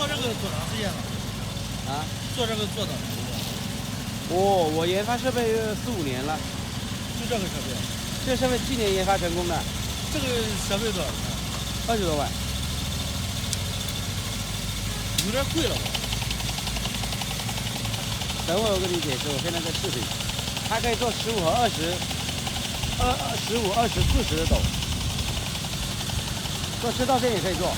做这个多长时间了？啊？做这个做的？我研发设备4、5年了。就这个设备？这设备去年研发成功的。这个设备多少钱？20多万。有点贵了吧？等会我跟你解释，我现在在视频。它可以做15和20，15、20、40的斗。做赤道线也可以做。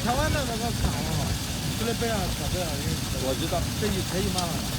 台湾那个卡了，就在背上，背上，我知道，这1万了。